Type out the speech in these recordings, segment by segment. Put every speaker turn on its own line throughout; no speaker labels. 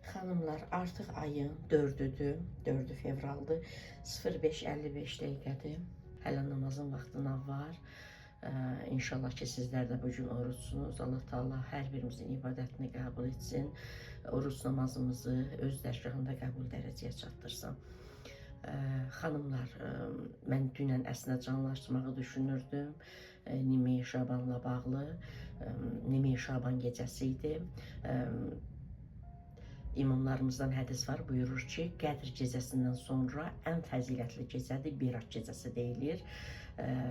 Xanımlar, artıq ayın 4-üdür, 4 fevraldır, 05:55 dəqiqədir. Hələ namazın vaxtına var. İnşallah ki, sizlər də bugün oruçsunuz. Allah Taala hər birimizin ibadətini qəbul etsin. Oruç namazımızı öz dərgahında qəbul dərəcəyə çatdırsın. Xanımlar, mən dünən əslində canlılaşdırmağı düşünürdüm. Nimi Şabanla bağlı. Nimi Şaban gecəsi idi. İmamlarımızdan hədis var, buyurur ki, Qədr gecəsindən sonra ən fəzilətli gecədir, Birac gecəsi deyilir.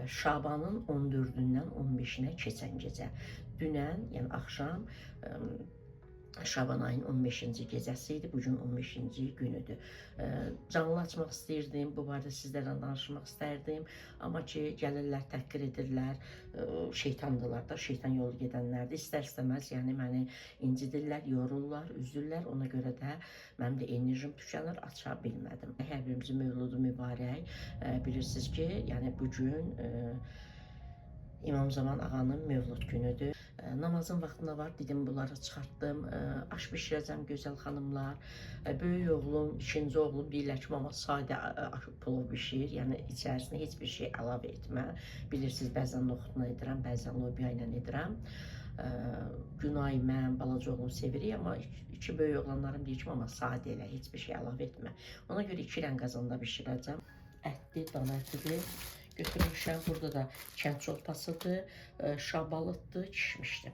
Şabanın 14-dən 15-nə keçən gecə. Dünən, yəni axşam, Şaban ayının 15-ci gecəsi idi, bugün 15-ci günüdür. Canlı açmaq istəyirdim, bu barədə sizlərlə danışmaq istərdim. Amma ki, gəlirlər, təhqir edirlər, şeytandırlar da, şeytan yolu gedənlərdir. İstər-istəməz, yəni məni incidirlər, yorurlar, üzürlər. Ona görə də mənim də enerjim tükənir, aça bilmədim. Hər birimizin mövludu mübarək. Bilirsiniz ki, yəni bugün İmam Zaman ağanın mövlud günüdür. Namazın vaxtına var, dedim bunları çıxartdım. Aş bişirəcəm gözəl xanımlar. Böyük oğlum, ikinci oğlum deyirlər ki, mama sadə plov bişir. Yəni içərisinə heç bir şey əlavə etmə. Bilirsiniz, bəzən noxudla edirəm, bəzən lobya ilə edirəm. Günay, mən, balaca oğlum sevirik, amma iki böyük oğlanlarım deyir ki, mama sadə elə, heç bir şey əlavə etmə. Ona görə 2 rəng qazanda bişirəcəm. Ətli, dana ətidir. Götürmüşəm, burada da kənd çolpasıdır, şabalıddır, kişmişdir.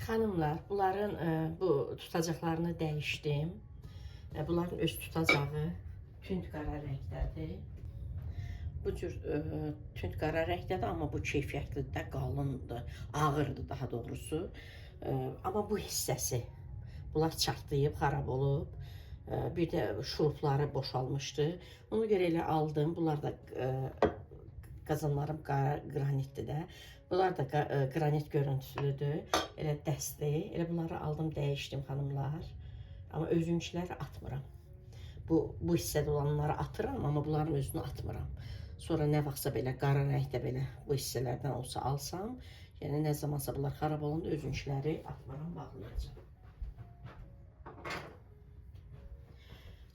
Xanımlar, bunların bu tutacaqlarını dəyişdim. Bunların öz tutacağı tünd qara rəngdədir. Bu cür tünd qara rəngdədir, amma bu keyfiyyətlidir də, qalındır, ağırdır daha doğrusu. Amma bu hissəsi, bunlar çatlayıb, xarab olub. Bir də şurupları boşalmışdı. Ona görə elə aldım. Bunlar da qazanlarım qranitdir də. Bunlar da qranit görüntüsüdür. Elə dəstli. Elə bunları aldım, dəyişdim xanımlar. Amma özünkiləri atmıram. Bu hissədə olanları atıram, amma bunların özünü atmıram. Sonra nə vaxtsa belə qara rəngdə belə bu hissələrdən olsa alsam, yəni nə zamansa bunlar xarab olanda özünkiləri atmıram, bağlayacağım.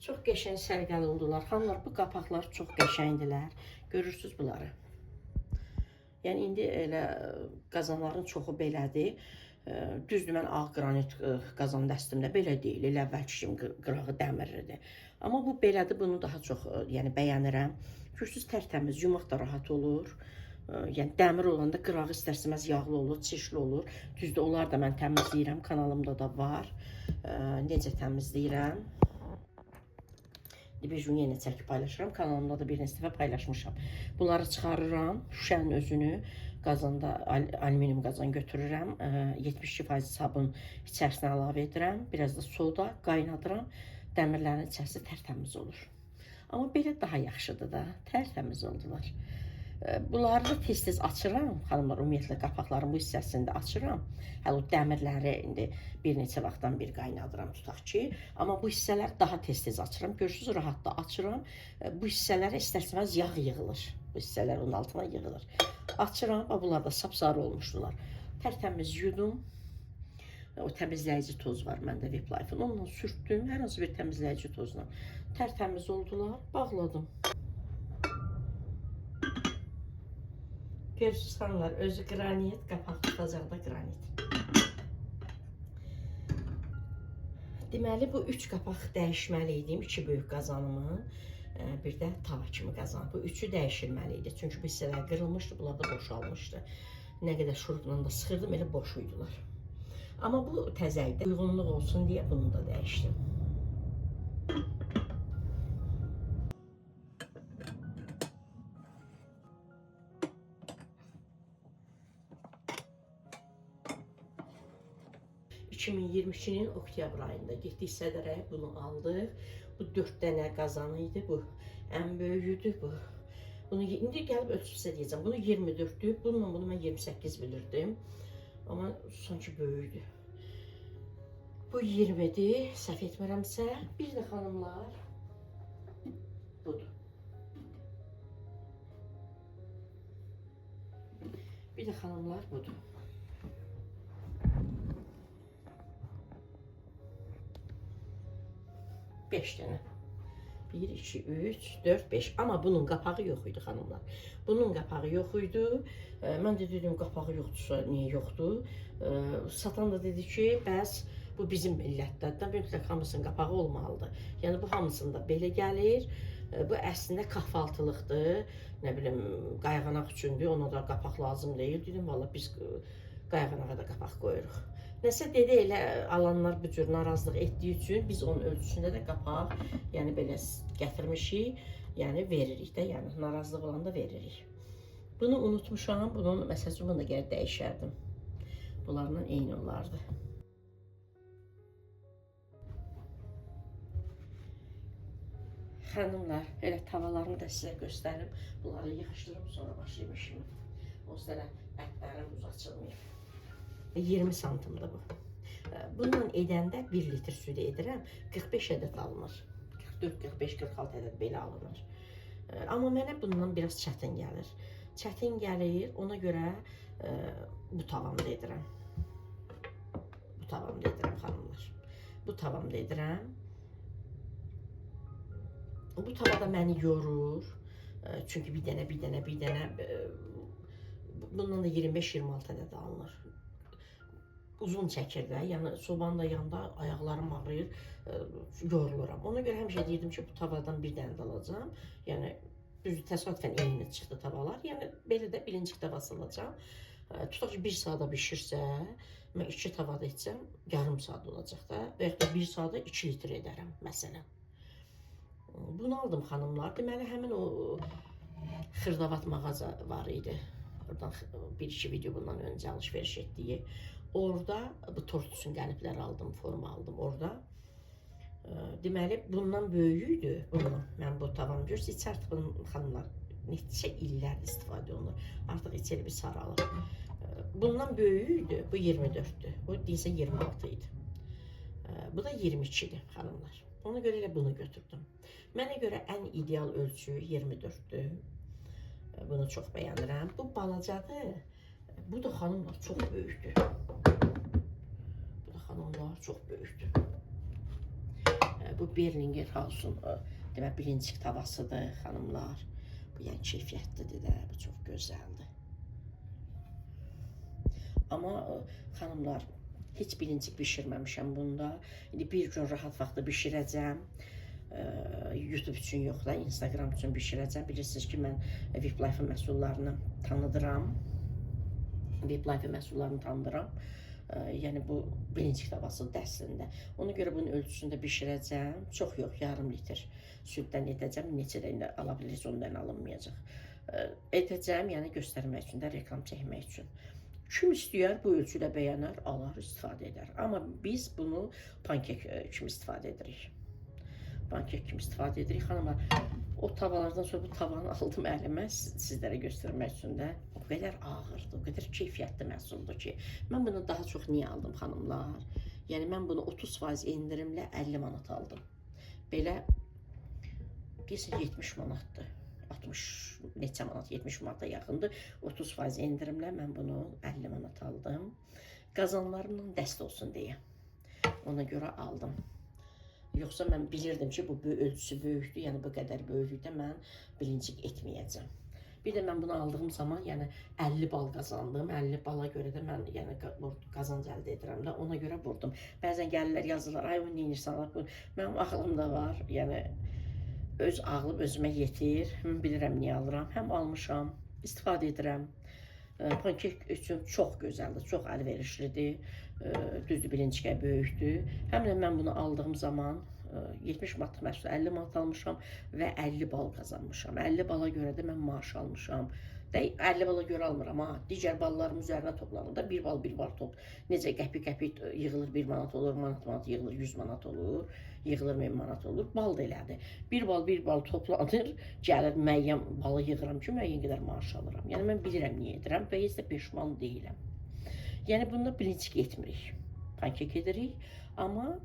Çox qəşəng sərgəli oldular. Xanımlar, bu qapaqlar çox qəşəngdilər. Görürsünüz bunları. Yəni indi elə qazanların çoxu belədir. Düzdür, mən ağ qranit qazan dəstimdə belə deyil. Elə əvvəlki kimi qırağı dəmirlidir. Amma bu belədir, bunu daha çox yəni bəyənirəm. Görürsünüz, tərtəmiz, yumaq da rahat olur. Yəni dəmir olanda qırağı istərsəməz yağlı olur, çirkli olur. Düzdür, onlar da mən təmizləyirəm, kanalımda da var. Necə təmizləyirəm? Bir gün yenə çəkib paylaşıram. Kanalımda da bir neçə dəfə paylaşmışam. Bunları çıxarıram. Şüşənin özünü qazanda, alüminium qazan götürürəm. 72% sabun içərisinə əlavə edirəm. Biraz da soda qaynadıram. Dəmirlərin içərisi tərtəmiz olur. Amma belə daha yaxşıdır da. Tərtəmiz oldular. Bunları da tez-tez açıram. Xanımlar, ümumiyyətlə qapaqların bu hissəsində açıram. Hələ o dəmirləri indi bir neçə vaxtdan bir qaynadıram, tutaq ki. Amma bu hissələri daha tez-tez açıram. Görürsünüz, rahat da açıram. Bu hissələrə istərsəməz yağ yığılır. Bu hissələr onun altına yığılır. Açıram, bunlar da sapsarı olmuşdular. Tərtəmiz yudum. O təmizləyici toz var məndə Viplife'ın. Onunla sürtdüm, hər hansı bir təmizləyici tozla. Tərtəmiz oldular, bağladım. Görürsünüz xanımlar, özü qranit, qapaq tutacaq da qranit. Deməli, bu 3 qapaq dəyişməli idim, 2 böyük qazanımın, bir də tava kimi qazan. Bu 3-ü dəyişilməli idi, çünki bu hissələr qırılmışdı, bunlar da boşalmışdı. Nə qədər şurupla da sıxırdım, elə boş uydular. Amma bu təzə idi. Uyğunluq olsun deyə bunu da dəyişdim. ...2022-nin oktyabr ayında getdik Sədərəyə, bunu aldıq. Bu 4 dənə qazan idi, bu ən böyüyüdür bu. Bunu indi gəlib ölçüsə deyəcəm. Bunu 24'dür, bununla bunu mən 28 bilirdim. Amma sanki böyüdür. Bu 20'dir, səhv etmirəmsə. Bir də xanımlar, budur. Bir də xanımlar, budur. 5 dənə. 1, 2, 3, 4, 5. Amma bunun qapağı yox idi xanımlar. Bunun qapağı yox idi. Mən də dedim, qapağı yoxdursa niyə yoxdur? Satan da dedi ki, bəs bu bizim millətlərdən mütləq hamısının qapağı olmalıdır. Yəni bu hamısında belə gəlir. Bu əslində kahvaltılıqdır. Nə bilim, qayğanaq üçündür. Ona da qapaq lazım deyil. Dedim, valla biz qayğanağa da qapaq qoyuruq. Nəsə dedi, elə alanlar bu cür narazılıq etdiyi üçün biz onun ölçüsündə də qapaq, yəni belə gətirmişik, yəni veririk də, yəni narazılıq olanda veririk. Bunu unutmuşam, bunun məsəl üçün bunu da gəlib dəyişərdim. Bunlarla eyni olardı. Xanımlar, elə tavalarını da sizə göstərim. Bunları yığışdırıb sonra başlayayım işimi. O sırada ətlərim uzatılmayıb. 20 santimdir bu. Bundan edəndə 1 litr südə edirəm. 45 ədəd alınır. 44, 45, 46 ədəd belə alınır. Amma mənə bundan biraz çətin gəlir. Çətin gəlir, ona görə bu tavamda edirəm. Bu tavamda edirəm xanımlar. Bu tavamda edirəm. Bu tavada məni yorur. Çünki bir dənə bundan da 25-26 ədəd alınır. Uzun çəkir də, yəni sobanın da yanında ayaqlarım ağrıyır, yoruluram. Ona görə həmişə deyirdim ki, bu tavadan bir dənə də alacağım. Yəni düzdür, təsadüfən eyni çıxdı tavalar. Yəni belə də birinci tavası alacağım. Tutaq ki, 1 saata bişirsə, mən 2 tavada etsəm, yarım saat olacaq da. Və yaxud da 1 saata 2 litr edərəm, məsələn. Bunu aldım xanımlar. Deməli, həmin o xırdavat mağaza var idi. Oradan 1-2 video bundan öncə alış-veriş etdiyi. Orada bu tort üçün qəliblər aldım, forma aldım orada. Deməli, bundan böyüyüydü. Bundan mən bu tavam görürsünüz. İçi artıq bunun xanımlar neçə illər istifadə olunur. Artıq içeri bir saralır. Bundan böyüyüydü. Bu 24'dür. Bu deyilsə 26 idi. Bu da 22'dir xanımlar. Ona görə elə bunu götürdüm. Mənə görə ən ideal ölçü 24'dür. Bunu çox bəyənirəm. Bu balacadır. Bu da xanımlar çox böyükdür. Bu da xanımlar çox böyükdür. Bu Berlinger Haus'un demək birinci tavasıdır xanımlar. Bu yəni keyfiyyətlidir də, bu çox gözəldir. Amma xanımlar heç birinci bişirməmişəm bunda. İndi bir gün rahat vaxtda bişirəcəm. YouTube üçün yox da, Instagram üçün bişirəcəm. Bilirsiniz ki, mən VIP Life məhsullarını tanıdıram. VIP Life məhsullarını tanıdıram. Yəni bu birinci tavasıdır əslində. Ona görə bunun ölçüsündə bişirəcəm. Çox yox, yarım litr süddən edəcəm. Neçə də ala bilirsiniz, ondan alınmayacaq. Edəcəm, yəni göstərmək üçün də, reklam çəkmək üçün. Kim istəyər, bu ölçüdə bəyənər, alar, istifadə edər. Amma biz bunu pankek kimi istifadə edirik. Pankek kimi istifadə edirik. Xanımlar, o tavalardan sonra bu tavanı aldım əlimə sizlərə göstərmək üçün də. O qədər ağırdır, o qədər keyfiyyətli məhsuldur ki. Mən bunu daha çox niyə aldım xanımlar? Yəni mən bunu 30% endirimlə 50 manat aldım. Belə deyəsən 70 manatdır. 60 neçə manat, 70 manata yaxındır. 30% endirimlə mən bunu 50 manat aldım. Qazanlarımla dəst olsun deyə. Ona görə aldım. Yoxsa mən bilirdim ki, bu ölçüsü böyükdür, yəni bu qədər böyüklükdə mən bilincik etməyəcəm. Bir də mən bunu aldığım zaman, yəni 50 bal qazandım. 50 bala görə də mən yəni qazanc əldə edirəm də, ona görə vurdum. Bəzən gəlirlər, yazırlar, ay o neyirsən, mənim ağlımda var, yəni öz ağlım özümə yetir. Mən bilirəm niyə alıram. Həm almışam, istifadə edirəm. Pankek üçün çox gözəldir, çox əlverişlidir. Düzdür, birinci böyükdür. Həm də mən bunu aldığım zaman 70 manatlıq məhsul 50 manat almışam və 50 bal qazanmışam. 50 bala görə də mən maaş almışam. 50 bala görə almıram ha. Digər ballarım üzərinə toplananda 1 bal 1 bal top. Necə qəpik-qəpik yığılır 1 manat olur, manat yığılır 100 manat olur, yığılır 1000 manat olur. Bal da elədir. 1 bal 1 bal toplanır, gəlir müəyyən balı yığıram ki, müəyyən qədər maaş alıram. Yəni mən bilirəm niyə edirəm və heç də peşman deyiləm. Yəni bunda bilinçlik etmirik. Pankek edirik, amma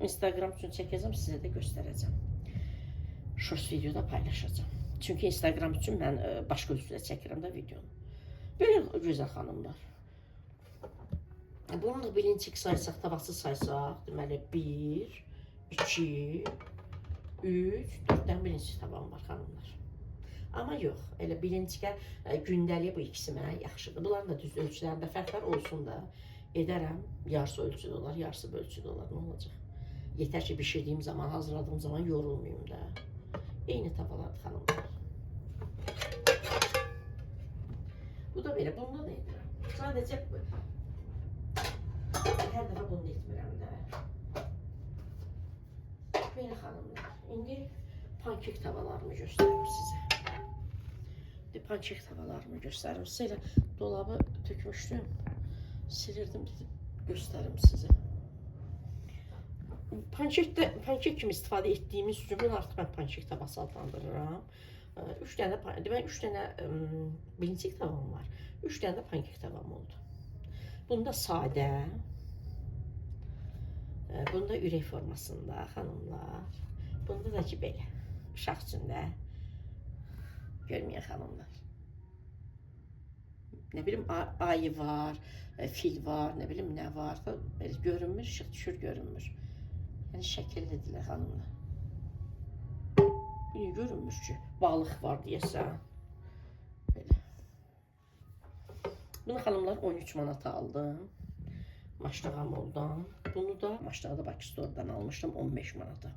Instagram üçün çəkəcəm, sizə də göstərəcəm. Shorts videoda paylaşacağım. Çünki Instagram üçün mən başqa üstüdə çəkirəm də videonu. Belə gözəl xanımlar. Bunu da bilinçlik saysaq, tavası saysaq, deməli 1, 2, 3, 4 dənə bilinçlik tavam var xanımlar. Amma yox, elə bilincikə gündəlik bu ikisi mənə yaxşıdır. Bunların da düz ölçülərində fərqlər olsun da edərəm. Yarısı ölçüdə olar, yarısı bölçüdə olar, nə olacaq? Yetər ki, bişirdiyim zaman, hazırladığım zaman yorulmayayım da. Eyni tavalardır xanımlar. Bu da belə, bunda da edirəm. Sadəcə hər dəfə bunu da etmirəm də. Belə xanımlar, indi pankek tavalarımı göstərim sizə. Pankek tavalarımı göstərim. Sizə elə dolabı tökmüşdüm. Silirdim, göstərim sizə. Pankek kimi istifadə etdiyimiz üçün bunu artıq mən pankek tavası adlandırıram. 3 dənə birinci tavam var. 3 dənə də pankek tavam oldu. Bunda sadə, bunda ürək formasında xanımlar. Bunda da ki belə, uşaq üçündə görməyən xanımlar. Nə bilim ayı var, fil var, nə bilim nə var. Görünmür, işıq düşür, görünmür. Yəni şəkillidirlər xanımlar. Bunu görünmür ki, balıq var deyəsən. Belə. Bunu xanımlar 13 manata aldım. Maştağamoldan. Bunu da Maştağda Bakı Store'dan almışdım 15 manata.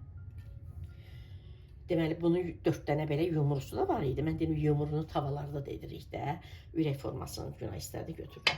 Deməli, bunu 4 dənə belə yumrusu da var idi. Mən deyim, yumrunu tavalarda da edirik də. Ürək formasını günah istədi, götürdüm.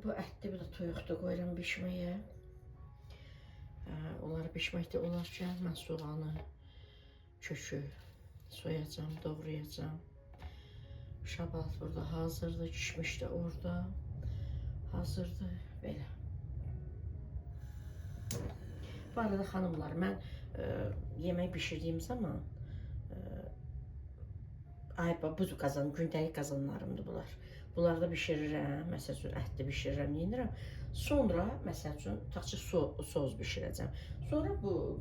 Bu ətli bir də toyuqda qoyuram bişməyə. Onları bişməkdə olarkən mən soğanı, kökü soyacağım, doğrayacağım. Şabat burada hazırdır, kişmiş də orada hazırdır, belə. Bu arada xanımlar, mən yemək bişirdiyim zaman bu qazan, gündəlik qazanlarımdır bunlar. Bunlarda bişirirəm, məsəl üçün ətli bişirirəm, yeyinirəm. Sonra, məsəl üçün, tutaq ki, soz bişirəcəm. Sonra bu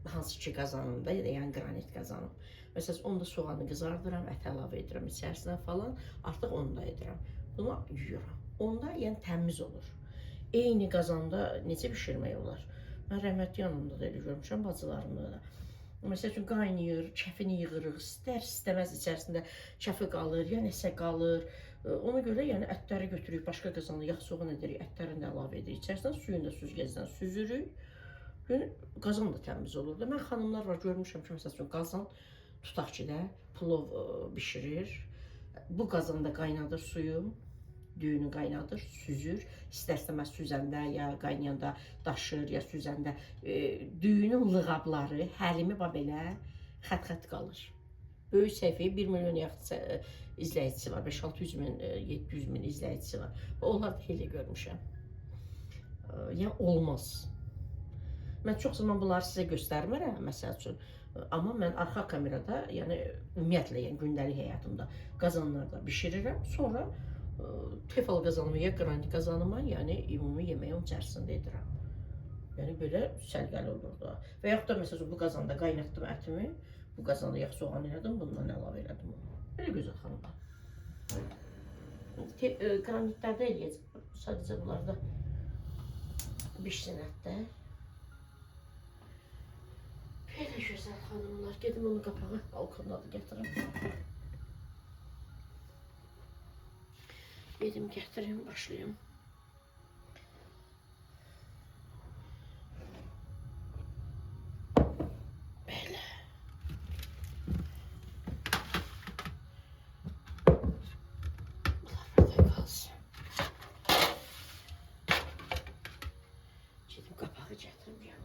hansı ki qazanımda, ya da yəni qranit qazanım. Məsəl üçün, onda soğanı qızardıram, ət əlavə edirəm içərisinə falan, artıq onu da edirəm. Bunu yuyuram. Onda yəni təmiz olur. Eyni qazanda necə bişirmək olar? Mən rəhmətli yanımda da elə görmüşəm, bacılarımda da. Məsəl üçün, qaynayır, kəfini yığırıq, istər-istəməz içərisində kəfi qalır, ya nəsə qalır. Ona görə yəni ətləri götürürük, başqa qazanı yağ soğan edirik, ətlərini də əlavə edirik. İçərisindən suyunu da süzgəcdən süzürük. Qazan da təmiz olur da. Mən xanımlar var, görmüşəm ki, məsəl üçün, qazan tutaq ki də plov bişirir. Bu qazanda qaynadır suyu. Düyünü qaynadır, süzür. İstər-istəməz süzəndə, ya qaynayanda daşır, ya süzəndə düyünün lığabları, həlimi belə xət-xət qalır. Böyük səhifəyə 1 milyon yaxın izləyicisi var, 5-600 min, 700 min izləyicisi var. Onlar da elə görmüşəm. Yəni olmaz. Mən çox zaman bunları sizə göstərmirəm, məsəl üçün. Amma mən arxa kamerada, yəni ümumiyyətlə, yəni gündəlik həyatımda qazanlarda bişirirəm. Sonra tefal qazanımı ya qranit qazanımı, yəni ümumi yeməyi onun içərisində edirəm. Yəni belə sərgəli olur da. Və yaxud da məsələn bu qazanda qaynatdım ətimi, bu qazanda yağ soğan elədim, bundan əlavə elədim onu. Belə gözəl xanımlar. Qranitlərdə eləyəcəm. Sadəcə bunlarda bişsin ətdə. Belə gözəl xanımlar. Gedim onun qapağı balkonda da gətirim. Gedim gətirim, başlayayım. Belə. Bunlar burada qalsın. Gedim qapağı gətirim.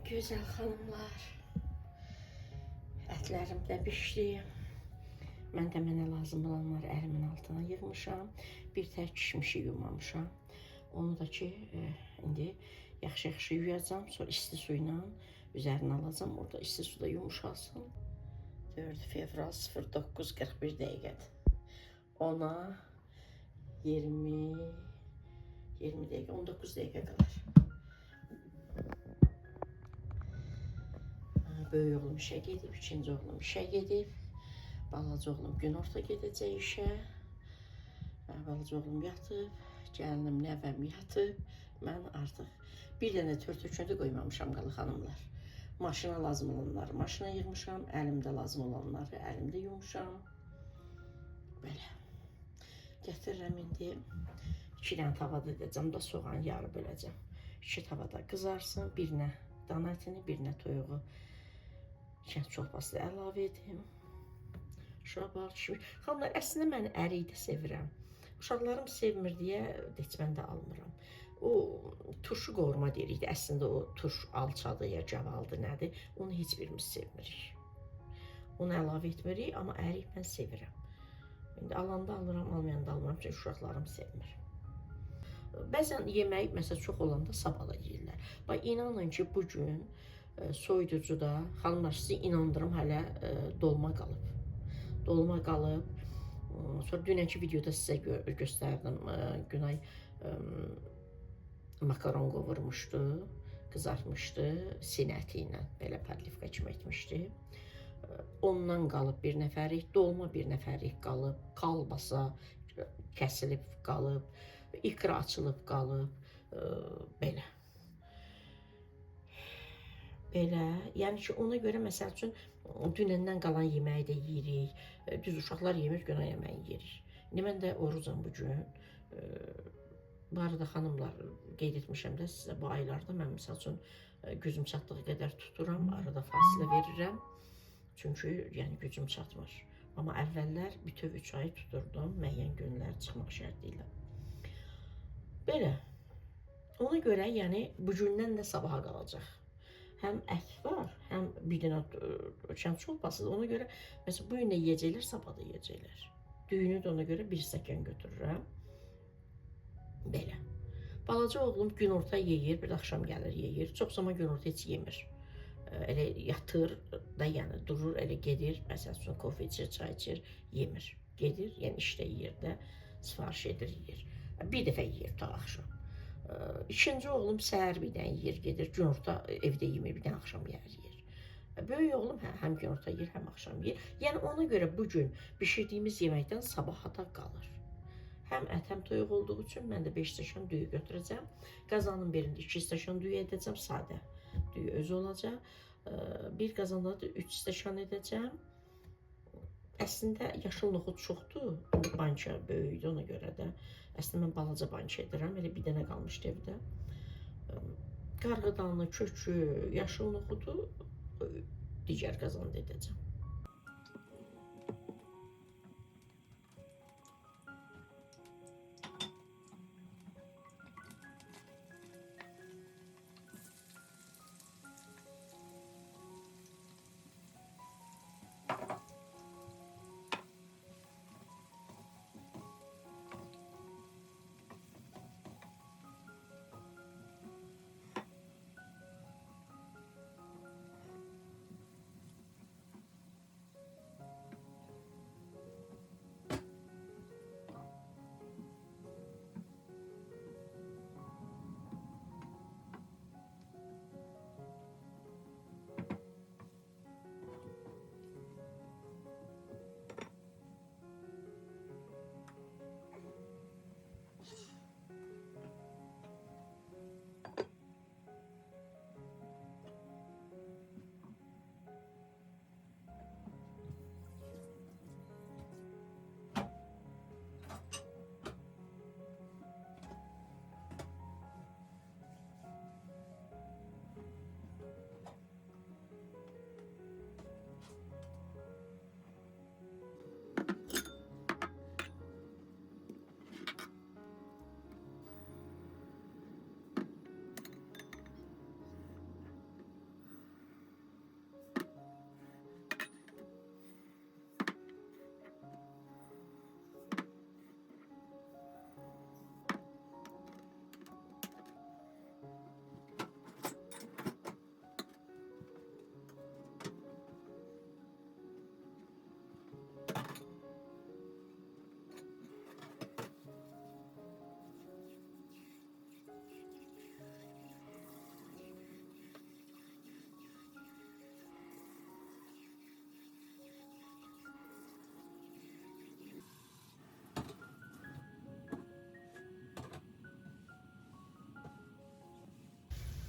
Gözəl xanımlar, ətlərim də bişdi. Mən də mənə lazım olanları əlimin altına yığmışam. Bir tək kişmişi yumamışam. Onu da ki, indi yaxşı-yaxşı yuyacam. Sonra isti su ilə üzərinə alacam. Orada isti suda yumuşalsın. 4 fevral 09:41 dəqiqədir. Ona 20 dəqiqə, 19 dəqiqə qalar. Böyük oğlum işə gedib, ikinci oğlum işə gedib. Balaca oğlum günorta gedəcək işə. Balaca oğlum yatıb, gəlinim, nəvəm yatıb. Mən artıq bir dənə tört-töküntü qoymamışam qalı xanımlar. Maşına lazım olanları maşına yığmışam, əlimdə lazım olanları əlimdə yumuşam. Belə. Gətirirəm indi. 2 dənə tavada edəcəm da soğan yarı böləcəm. 2 tavada qızarsın, birinə dana ətini, birinə toyuğu kənd çolpası da əlavə edim. Şurabal kişmiş. Xanımlar, əslində mən əriyi də sevirəm. Uşaqlarım sevmir deyə heç mən də almıram. O turşu qovurma deyirik də, əslində o turş alçadır ya cavaldır nədir, onu heç birimiz sevmirik. Onu əlavə etmirik, amma əriyi mən sevirəm. İndi alanda alıram, almayanda almıram, çünki uşaqlarım sevmir. Bəzən yemək, məsələn, çox olanda sabah da yeyirlər. Bax, inanın ki, bugün soyuducuda, xanımlar, sizi inandırım, hələ dolma qalıb. Dolma qalıb. Sonra dünənki videoda sizə göstərdim. Günay makaron qovurmuşdu, qızartmışdı, sinə əti ilə belə padlivka kimi etmişdi. Ondan qalıb bir nəfərik, dolma bir nəfərik qalıb, kalbasa kəsilib qalıb, ikra açılıb qalıb, belə. Belə, yəni ki, ona görə məsəl üçün dünəndən qalan yeməyi də yeyirik. Düz uşaqlar yemir, günah yeməyi yeyirik. İndi mən də orucam bugün. Bu arada xanımlar, qeyd etmişəm də sizə, bu aylarda mən məsəl üçün gücüm çatdığı qədər tuturam, arada fasilə verirəm. Çünki yəni gücüm çatmır. Amma əvvəllər bütöv 3 ay tuturdum, müəyyən günlər çıxmaq şərti ilə. Belə. Ona görə yəni bugündən də sabaha qalacaq. Həm ət var, həm bir dənə kənd çolpasıdır. Ona görə, məsələn, bu gün də yeyəcəklər, sabah da yeyəcəklər. Düyünü də ona görə 1 stəkan götürürəm. Belə. Balaca oğlum günorta yeyir, bir də axşam gəlir yeyir. Çox zaman günorta heç yemir. Elə yatır da, yəni durur, elə gedir, məsələn üçün kofe içir, çay içir, yemir. Gedir, yəni işdə yeyir də, sifariş edir, yeyir. Bir dəfə yeyir ta axşam. İkinci oğlum səhər bir dənə yeyir, gedir, günorta evdə yemir, bir dənə axşam yeyir. Böyük oğlum həm günorta yeyir, həm axşam yeyir. Yəni ona görə bugün bişirdiyimiz yeməkdən sabaha da qalır. Həm ət, həm toyuq olduğu üçün mən də 5 stəkan düyü götürəcəm. Qazanın birində 2 stəkan düyü edəcəm, sadə düyü özü olacaq. Bir qazanda da 3 stəkan edəcəm. Əslində yaşıl noxud çoxdur, indi banka böyükdür ona görə də. Əslində mən balaca banka edirəm, elə bir dənə qalmışdı evdə. Qarğıdanlı, kökü, yaşıl noxudu digər qazanda edəcəm.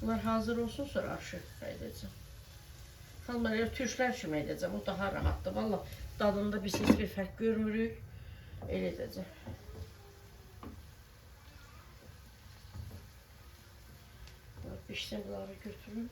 Bunlar hazır olsun, sonra aşı edəcəm. Xanımlar, elə türklər kimi edəcəm, o daha rahatdır. Valla dadında biz heç bir fərq görmürük. Elə edəcəm. Pişsin, bunları götürün.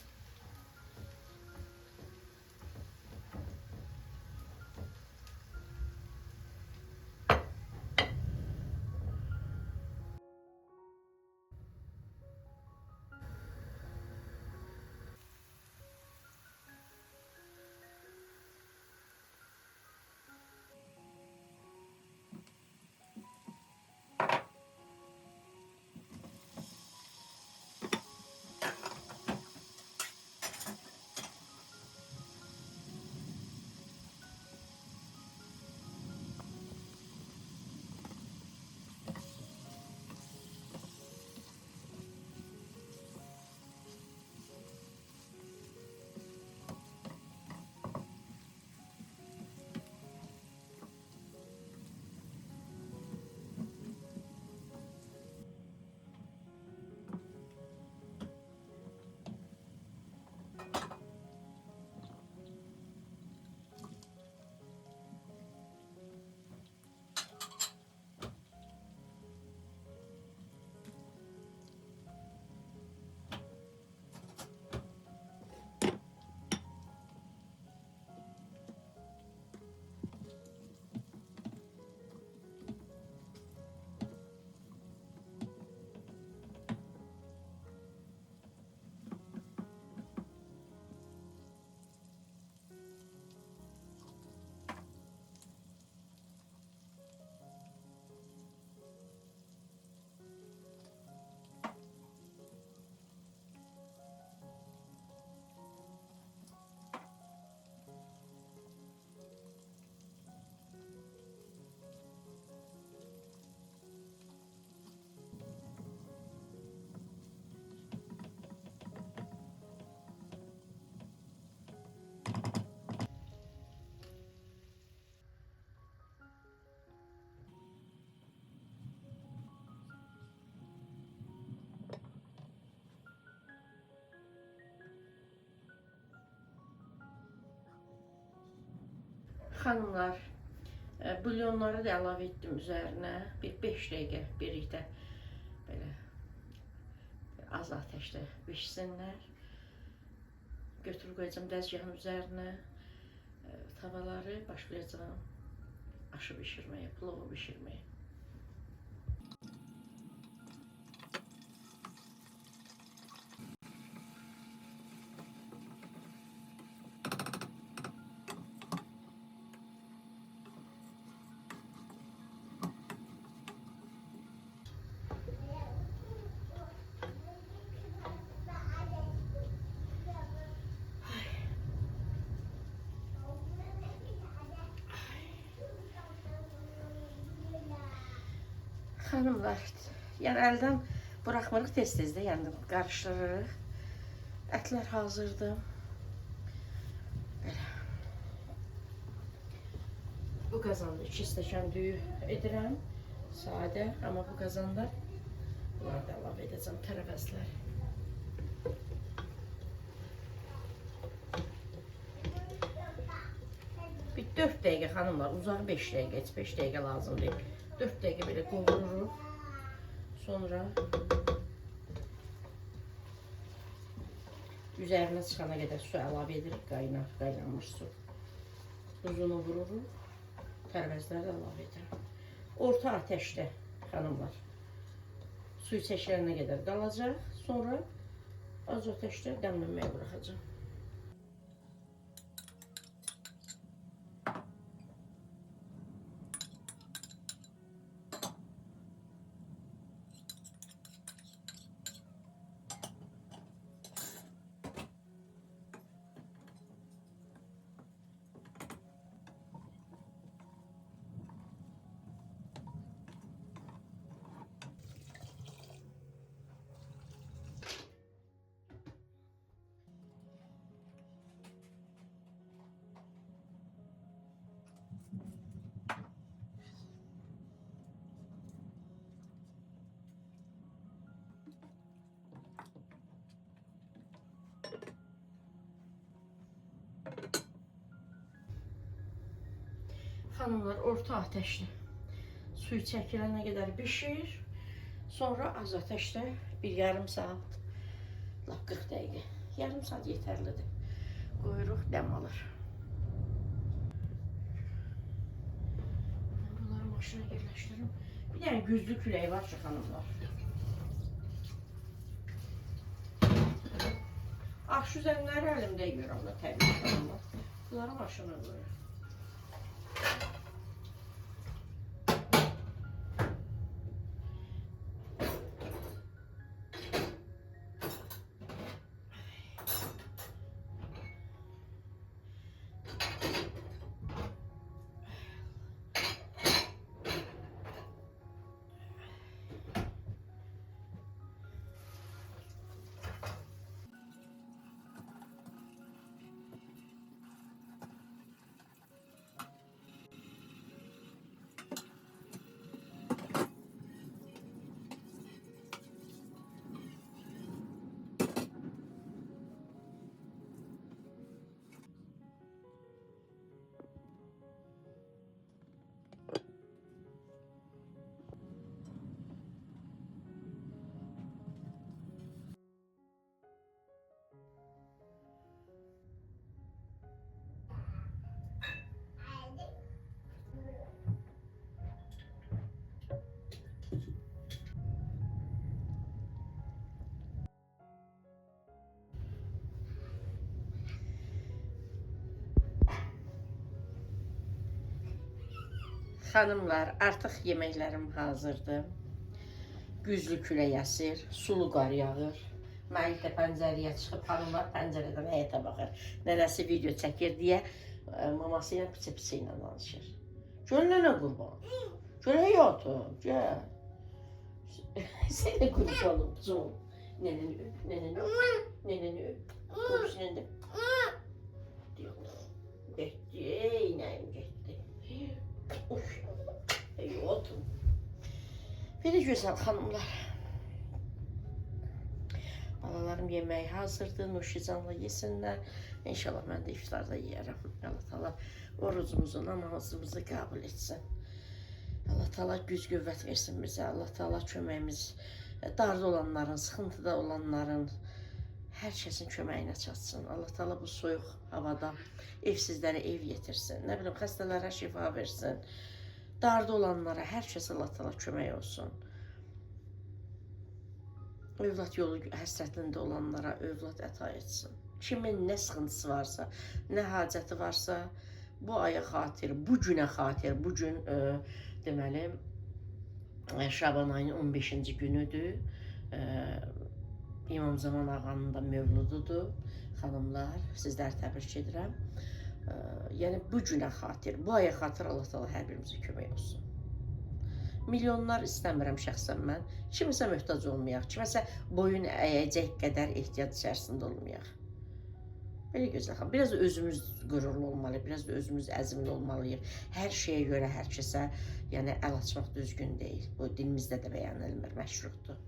Xanımlar, bulyonları da əlavə etdim üzərinə. Bir 5 dəqiqə birlikdə belə az ateşdə bişsinlər. Götürüb qoyacağım dəzgahın üzərinə. Tavaları başlayacağım aşı bişirməyə, pilovu bişirməyə. Xanımlar, yəni əldən buraxmırıq tez-tez də, yəni qarışdırırıq. Ətlər hazırdır. Belə. Bu qazanda 2 stəkan düyü edirəm. Sadə, amma bu qazanda bunları da əlavə edəcəm, tərəvəzlər. Bir 4 dəqiqə xanımlar, uzağı 5 dəqiqə, heç 5 dəqiqə lazım deyil. 4 dəqiqə belə qovururuq. Sonra üzərinə çıxana qədər su əlavə edirik, qaynanmış su. Duzunu vururuq, tərəvəzləri əlavə edirəm. Orta ateşdə xanımlar, suyu çəkilənə qədər qalacaq. Sonra az ateşdə dəmlənməyə buraxacağım. Xanımlar, orta ateşli suyu çəkilənə qədər bişir. Sonra az ateşdə bir yarım saat, 40 dəqiqə. Yarım saat yetərlidir. Qoyuruq, dəm alır. Bunları maşına yerləşdirim. Bir dənə güclü küləyi var ki, xanımlar. Aşüzənləri əlimdə yuyuram da təbii xanımlar. Bunları maşına qoyuram. Xanımlar, artıq yeməklərim hazırdır. Güclü külək əsir, sulu qar yağır. Məlik də pəncərəyə çıxıb, xanımlar pəncərədən həyətə baxır. Nənəsi video çəkir deyə maması ilə piçə-piçə ilə danışır. Göl nənə qurban. Göl həyatım, gəl. Sənə qurbanım, cum. Nənəni öp, nənəni öp, nənəni öp. Öpsünən də. Getdi, nəyim getdi. Uf, həyatım. Belə gözəl xanımlar. Balalarım yeməyi hazırdır, nuşicanla yesinlər. İnşallah mən də iftarda yeyərəm. Allah Taala orucumuzu, namazımızı qəbul etsin. Allah Taala güc qüvvət versin bizə. Allah Taala köməyimiz, darda olanların, sıxıntıda olanların, hər kəsin köməyinə çatsın. Allah Taala bu soyuq havada evsizlərə ev yetirsin. Nə bilim, xəstələrə şifa versin. Darda olanlara hər kəs Allah Taala kömək olsun. Övlad yolu həsrətində olanlara övlad əta etsin. Kimin nə sıxıntısı varsa, nə hacəti varsa, bu aya xatir, bu günə xatir, bu gün deməli Şaban ayının 15-ci günüdür. İmam Zaman ağanın da mövlududur. Xanımlar, sizləri təbrik edirəm. Yəni bu günə xatir, bu aya xatir Allah Taala hər birimizə kömək olsun. Milyonlar istəmirəm şəxsən mən. Kimisə möhtac olmayaq, kiməsə boyun əyəcək qədər ehtiyac içərisində olmayaq. Belə gözəl xanım. Biraz da özümüz qürurlu olmalıyıq, biraz da özümüz əzmli olmalıyıq. Hər şeyə görə hər kəsə yəni əl açmaq düzgün deyil. Bu dilimizdə də bəyan edilmir, məşruqdur.